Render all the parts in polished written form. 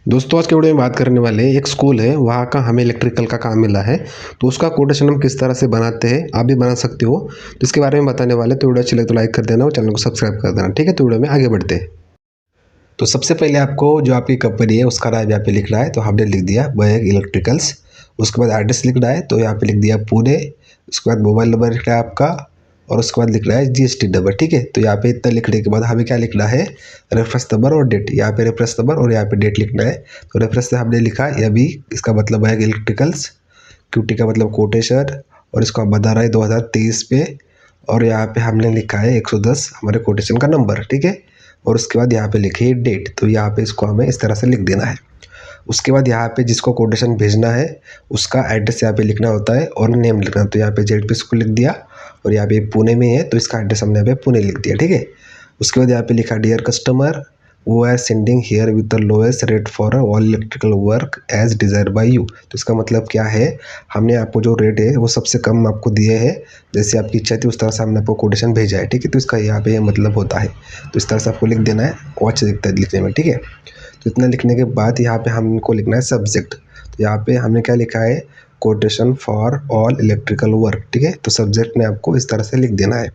दोस्तों आज के वीडियो में बात करने वाले हैं एक स्कूल है वहाँ का हमें इलेक्ट्रिकल का काम मिला है। तो उसका कोटेशन हम किस तरह से बनाते हैं आप भी बना सकते हो। तो इसके बारे में बताने वाले तो वीडियो अच्छी लगे तो लाइक कर देना और चैनल को सब्सक्राइब कर देना। ठीक है, तो वीडियो में आगे बढ़ते हैं। तो सबसे पहले आपको जो आपकी कंपनी है उसका नाम यहाँ पे लिख रहा है, तो हमने लिख दिया बैग इलेक्ट्रिकल्स। उसके बाद एड्रेस लिख रहा है तो यहाँ पे लिख दिया पुणे। उसके बाद मोबाइल नंबर लिख रहा है आपका और उसके बाद लिख रहा है जीएसटी नंबर। ठीक है, तो यहाँ पे इतना लिखने के बाद हमें क्या लिखना है, रेफरेंस नंबर और डेट। यहाँ पे रेफरेंस नंबर और यहाँ पे डेट लिखना है। तो रेफरेंस से हमने लिखा है अभी, इसका मतलब है इलेक्ट्रिकल्स, क्यूटी का मतलब कोटेशन, और इसको बता रहा है 2023 पे। और यहाँ पे हमने लिखा है 110 हमारे कोटेशन का नंबर। ठीक है, और उसके बाद यहाँ पे लिखिए डेट। तो यहाँ पे इसको हमें इस तरह से लिख देना है। उसके बाद यहाँ पे जिसको कोटेशन भेजना है उसका एड्रेस यहाँ पे लिखना होता है और नेम लिखना। तो यहाँ पे जेड स्कूल लिख दिया और यहाँ पे पुणे में है तो इसका एड्रेस हमने यहाँ पे पुणे लिख दिया। ठीक है, उसके बाद यहाँ पे लिखा dear customer we are sending here with the lowest rate for all electrical work as desire by you. तो इसका मतलब क्या है, हमने आपको जो रेट है वो सबसे कम आपको दिए है, जैसे आपकी इच्छा थी उस तरह से हमने आपको कोटेशन भेजा है। ठीक है, तो इसका यहाँ पे मतलब होता है, तो इस तरह से आपको लिख देना है, वो अच्छा दिखता है लिखने में। ठीक है, तो इतना लिखने के बाद यहाँ पे हमको लिखना है सब्जेक्ट। तो यहाँ पे हमने क्या लिखा है, quotation for all electrical work. ठीक है, तो सब्जेक्ट में आपको इस तरह से लिख देना है।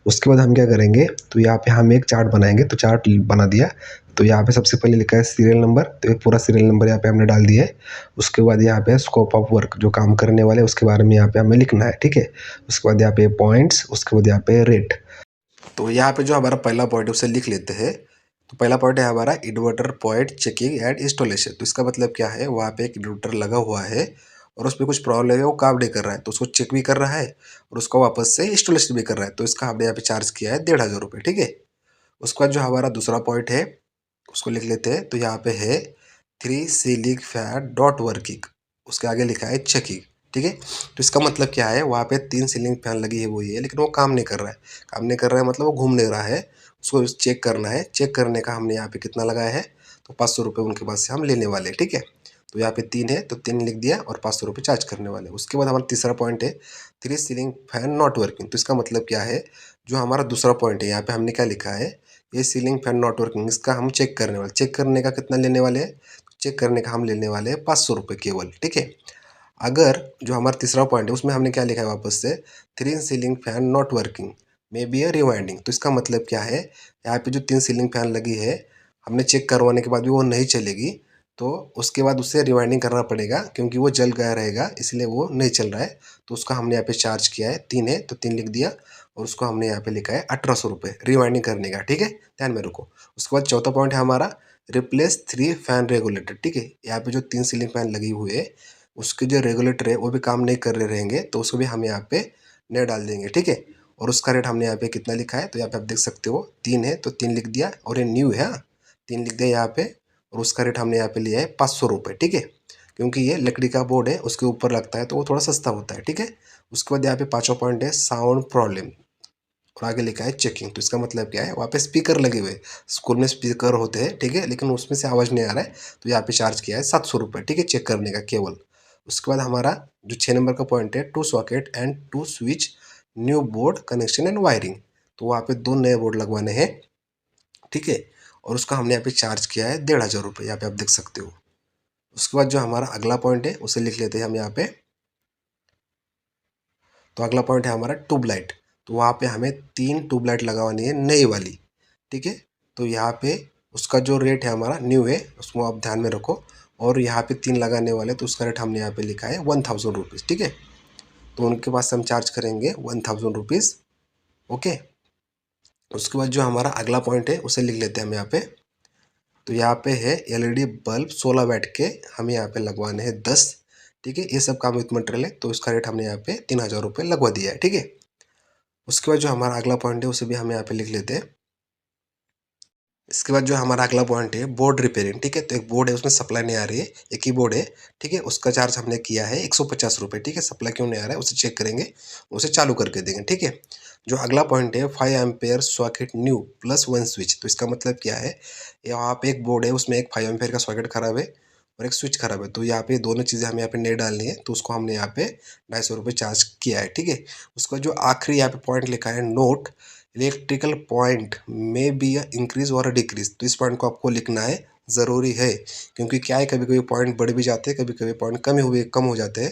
उसके बाद हम क्या करेंगे, तो यहाँ पे हम एक चार्ट बनाएंगे। तो चार्ट बना दिया, तो यहाँ पे सबसे पहले लिखा है सीरियल नंबर, तो एक पूरा सीरियल नंबर यहाँ पे हमने डाल दिया है। उसके बाद यहाँ पे स्कोप ऑफ वर्क, जो काम करने वाले उसके बारे में यहाँ पे हमें लिखना है। ठीक है, उसके बाद यहाँ पे पॉइंट्स, उसके बाद यहाँ पे रेट। तो यहाँ पे जो हमारा पहला पॉइंट है उसे लिख लेते हैं। तो पहला पॉइंट है हमारा inverter point checking and installation. तो इसका मतलब क्या है, वहाँ पे एक इन्वर्टर लगा हुआ है और उसमें कुछ प्रॉब्लम है, वो काम नहीं कर रहा है, तो उसको चेक भी कर रहा है और उसको वापस से इंस्टॉलेशन भी कर रहा है। तो इसका हमने यहाँ पे चार्ज किया है 1500 रुपये। ठीक है, उसके बाद जो हमारा दूसरा पॉइंट है उसको लिख लेते हैं। तो यहाँ पे है 3 सीलिंग फैन डॉट वर्किंग, उसके आगे लिखा है चेकिंग। ठीक है, तो इसका मतलब क्या है, वहाँ पे 3 सीलिंग फैन लगी है वो ही है लेकिन वो काम नहीं कर रहा है। काम नहीं कर रहा है मतलब वो घूम नहीं रहा है, उसको चेक करना है। चेक करने का हमने यहाँ पे कितना लगाया है, तो 500 रुपये उनके पास से हम लेने वाले हैं। ठीक है, तो यहाँ पे 3 है तो 3 लिख दिया और 500 रुपये चार्ज करने वाले। उसके बाद हमारा तीसरा पॉइंट है 3 सीलिंग फैन नॉट वर्किंग। तो इसका मतलब क्या है, जो हमारा दूसरा पॉइंट है यहाँ पे हमने क्या लिखा है, ये सीलिंग फैन नॉट वर्किंग, इसका हम चेक करने वाले। चेक करने का कितना लेने वाले हैं, चेक करने का हम लेने वाले हैं 500 रुपये केवल। ठीक है, अगर जो हमारा तीसरा पॉइंट है उसमें हमने क्या लिखा है वापस से, 3 ceiling fan not working may be A rewinding. तो इसका मतलब क्या है, यहाँ पे जो 3 सीलिंग फैन लगी है हमने चेक करवाने के बाद भी वो नहीं चलेगी, तो उसके बाद उससे रिवाइंडिंग करना पड़ेगा क्योंकि वो जल गया रहेगा इसलिए वो नहीं चल रहा है। तो उसका हमने यहाँ पे चार्ज किया है, 3 है तो 3 लिख दिया और उसको हमने यहाँ पे लिखा है 1800 रुपये रिवाइंडिंग करने का। ठीक है, ध्यान में रखो। उसके बाद चौथा पॉइंट है हमारा रिप्लेस 3 फैन रेगुलेटर। ठीक है, यहाँ पे जो 3 सीलिंग फैन लगी हुई है उसके जो रेगुलेटर है वो भी काम नहीं कर रहे रहेंगे, तो उसको भी हम यहाँ पे नए डाल देंगे। ठीक है, और उसका रेट हमने यहाँ पे कितना लिखा है, तो यहाँ पे आप देख सकते हो 3 है तो 3 लिख दिया और ये न्यू है, हाँ 3 लिख दिया यहाँ पे। और उसका रेट हमने यहाँ पे लिया है 500 रुपये। ठीक है, क्योंकि ये लकड़ी का बोर्ड है उसके ऊपर लगता है तो वो थोड़ा सस्ता होता है। ठीक है, उसके बाद यहाँ पे पाँचवा पॉइंट है साउंड प्रॉब्लम और आगे लिखा है चेकिंग। तो इसका मतलब क्या है, वहाँ पे स्पीकर लगे हुए, स्कूल में स्पीकर होते हैं। ठीक है, लेकिन उसमें से आवाज़ नहीं आ रहा है, तो यहाँ पे चार्ज किया है 700 रुपये। ठीक है, चेक करने का केवल। उसके बाद हमारा जो 6 नंबर का पॉइंट है 2 socket and 2 switch new board connection and wiring. तो वहाँ पे 2 नए बोर्ड लगवाने हैं। ठीक है, और उसका हमने यहाँ पे चार्ज किया है 1500 रुपये, यहाँ पे आप देख सकते हो। उसके बाद जो हमारा अगला पॉइंट है उसे लिख लेते हैं हम यहाँ पे। तो अगला पॉइंट है हमारा ट्यूबलाइट। तो वहाँ पे हमें 3 ट्यूबलाइट लगवानी है नई वाली। ठीक है, तो यहाँ पे उसका जो रेट है हमारा न्यू है उसको आप ध्यान में रखो। और यहाँ पे 3 लगाने वाले तो उसका रेट हमने यहाँ पे लिखा है 1000 रुपीज़। ठीक है, तो उनके पास हम चार्ज करेंगे 1000 रुपीज़। ओके, उसके बाद जो हमारा अगला पॉइंट है उसे लिख लेते हैं हम यहाँ पे। तो यहाँ पे है एलईडी बल्ब 16 वाट के हमें यहाँ पे लगवाने हैं 10। ठीक है, ये सब काम विथ मटेरियल है तो इसका रेट हमने यहाँ पे 3000 रुपये लगवा दिया है। ठीक है, उसके बाद जो हमारा अगला पॉइंट है उसे भी हम यहाँ पे लिख लेते हैं। इसके बाद जो हमारा अगला पॉइंट है बोर्ड रिपेयरिंग। ठीक है, तो एक बोर्ड है उसमें सप्लाई नहीं आ रही है, एक ही बोर्ड है। ठीक है, उसका चार्ज हमने किया है 150 रुपये। ठीक है, सप्लाई क्यों नहीं आ रहा है उसे चेक करेंगे, उसे चालू करके देंगे। ठीक है, जो अगला पॉइंट है 5 ampere socket new plus 1 switch. तो इसका मतलब क्या है, यहाँ पे एक बोर्ड है उसमें एक 5 एम्पेयर का सॉकेट खराब है और एक स्विच खराब है, तो यहाँ पे दोनों चीज़ें हमें यहाँ पे नहीं डालनी है, तो उसको हमने यहाँ पे 250 रुपये चार्ज किया है। ठीक है, उसका जो आखिरी यहाँ पे पॉइंट लिखा है नोट इलेक्ट्रिकल पॉइंट में बी इंक्रीज और डिक्रीज। तो इस पॉइंट को आपको लिखना है ज़रूरी है, क्योंकि क्या है कभी कभी पॉइंट बढ़ भी जाते हैं, कभी कभी पॉइंट कम हो जाते हैं,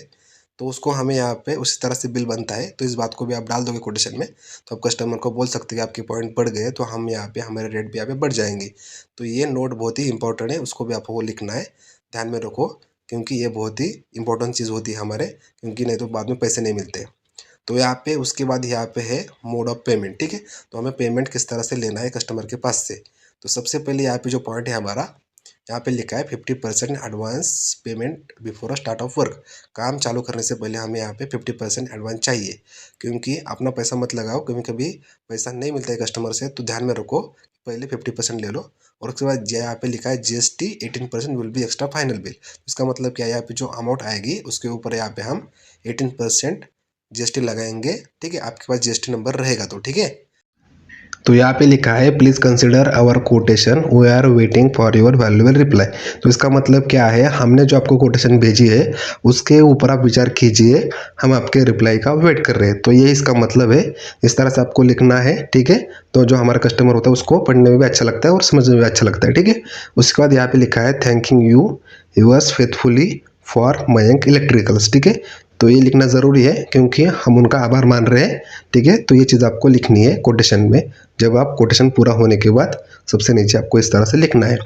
तो उसको हमें यहाँ पे उसी तरह से बिल बनता है। तो इस बात को भी आप डाल दोगे कोटेशन में, तो आप कस्टमर को बोल सकते हैं कि आपके पॉइंट बढ़ गए तो हम यहाँ पे हमारे रेट भी यहाँ पे बढ़ जाएंगे। तो ये नोट बहुत ही इंपॉर्टेंट है, उसको भी आपको लिखना है, ध्यान में रखो, क्योंकि ये बहुत ही इंपॉर्टेंट चीज़ होती है हमारे, क्योंकि नहीं तो बाद में पैसे नहीं मिलते। तो यहाँ पे उसके बाद यहाँ पे है मोड ऑफ पेमेंट, ठीक है। तो हमें पेमेंट किस तरह से लेना है कस्टमर के पास से। तो सबसे पहले यहाँ पे जो पॉइंट है हमारा, यहाँ पे लिखा है 50% advance payment before start of work. काम चालू करने से पहले हमें यहाँ पे 50% एडवांस चाहिए, क्योंकि अपना पैसा मत लगाओ, कभी कभी पैसा नहीं मिलता है कस्टमर से, तो ध्यान में रखो पहले 50% ले लो। और उसके बाद यहाँ पे लिखा है GST 18% will be extra final bill. इसका मतलब क्या है, यहाँ पे जो अमाउंट आएगी उसके ऊपर यहाँ पे हम 18% GST लगाएंगे, ठीक है। आपके पास GST नंबर रहेगा तो, ठीक है। तो यहाँ पे लिखा है please consider our quotation, we are waiting for your valuable reply. तो इसका मतलब क्या है, हमने जो आपको कोटेशन भेजी है उसके ऊपर आप विचार कीजिए, हम आपके रिप्लाई का वेट कर रहे हैं। तो ये इसका मतलब है, इस तरह से आपको लिखना है, ठीक है। तो जो हमारा कस्टमर होता है उसको पढ़ने में भी अच्छा लगता है और समझने में भी अच्छा लगता है, ठीक है। उसके बाद यहाँ पे लिखा है thanking you yours faithfully for Mayank electricals, ठीक है। तो ये लिखना ज़रूरी है, क्योंकि हम उनका आभार मान रहे हैं, ठीक है। तो ये चीज़ आपको लिखनी है कोटेशन में। जब आप कोटेशन पूरा होने के बाद सबसे नीचे आपको इस तरह से लिखना है,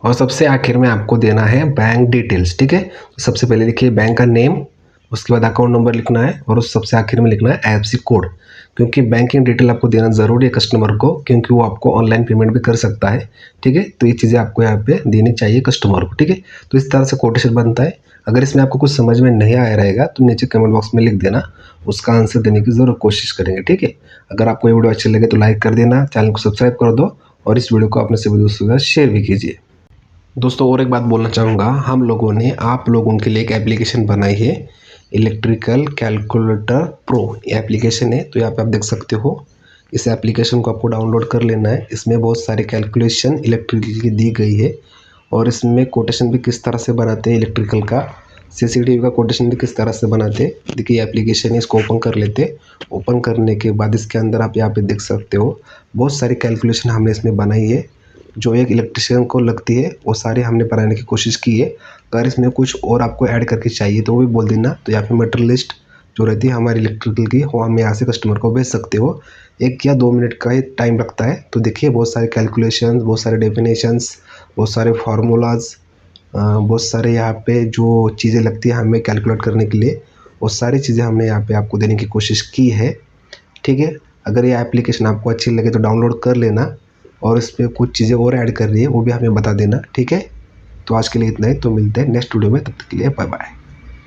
और सबसे आखिर में आपको देना है बैंक डिटेल्स, ठीक है। तो सबसे पहले लिखिए बैंक का नेम, उसके बाद अकाउंट नंबर लिखना है, और उस सबसे आखिर में लिखना है IFSC कोड, क्योंकि बैंकिंग डिटेल आपको देना ज़रूरी है कस्टमर को, क्योंकि वो आपको ऑनलाइन पेमेंट भी कर सकता है, ठीक है। तो ये चीज़ें आपको यहाँ पे देनी चाहिए कस्टमर को, ठीक है। तो इस तरह से कोटेशन बनता है। अगर इसमें आपको कुछ समझ में नहीं आया रहेगा तो नीचे कमेंट बॉक्स में लिख देना, उसका आंसर देने की ज़रूर कोशिश करेंगे, ठीक है। अगर आपको ये वीडियो अच्छी लगे तो लाइक कर देना, चैनल को सब्सक्राइब कर दो, और इस वीडियो को अपने सभी दोस्तों के साथ शेयर भी कीजिए। दोस्तों और एक बात बोलना चाहूँगा, हम लोगों ने आप लोगों के लिए एक एप्लीकेशन बनाई है, इलेक्ट्रिकल कैलकुलेटर प्रो एप्लीकेशन है। तो यहाँ पे आप देख सकते हो, इस एप्लीकेशन को आपको डाउनलोड कर लेना है। इसमें बहुत सारी कैलकुलेशन इलेक्ट्रिकल की दी गई है, और इसमें कोटेशन भी किस तरह से बनाते हैं इलेक्ट्रिकल का, CCTV का कोटेशन भी किस तरह से बनाते हैं। देखिए एप्लीकेशन है, इसको ओपन कर लेते। ओपन करने के बाद इसके अंदर आप यहाँ पे देख सकते हो बहुत सारी कैलकुलेशन हमने इसमें बनाई है, जो एक इलेक्ट्रिशियन को लगती है वो सारी हमने बनाने की कोशिश की है। अगर इसमें कुछ और आपको ऐड करके चाहिए तो वो भी बोल देना। तो यहाँ पे मटेरियल लिस्ट जो रहती है हमारी इलेक्ट्रिकल की, वो हम यहाँ से कस्टमर को भेज सकते हो। 1 या 2 मिनट का ही टाइम लगता है। तो देखिए बहुत सारे कैलकुलेशंस, बहुत सारे डेफिनेशंस, बहुत सारे फार्मूलाज, बहुत सारे यहाँ पे जो चीज़ें लगती है हमें कैलकुलेट करने के लिए, वो सारी चीज़ें हमने यहाँ पे आपको देने की कोशिश की है, ठीक है। अगर ये एप्लीकेशन आपको अच्छी लगे तो डाउनलोड कर लेना, और इस पर कुछ चीज़ें और ऐड कर रही है वो भी हमें बता देना, ठीक है। तो आज के लिए इतना ही, तो मिलते हैं नेक्स्ट वीडियो में, तब तक के लिए बाय बाय।